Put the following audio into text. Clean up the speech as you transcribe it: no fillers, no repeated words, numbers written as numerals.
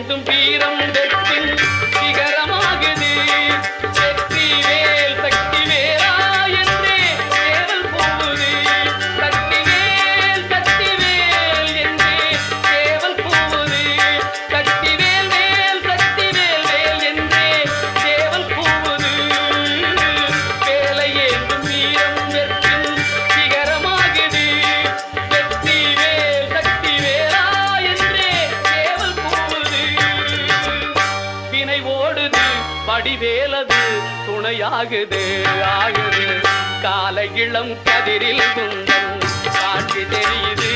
ஏந்தும் வீரம் வெற்றின் சிகரமாகுது. வெற்றி வேல் சக்தி வேலா என்றே சேவல் போகுது. சக்தி வேல் என்றே சேவல் போகுது. சக்தி வேல் வேல் சக்தி வேல் வேல் என்றே சேவல் போகுது. வேலை ஏந்தும் வீரம் வெற்றின் சிகரமாகுது. வெற்றி வேல் சக்தி வேலா என்றே சேவல் போகுது. வினை ஓடுது வடிவேலது துணையாகுது ஆகுது. கால இளம் கதிரில் குந்தன் காட்சி தெரியுது.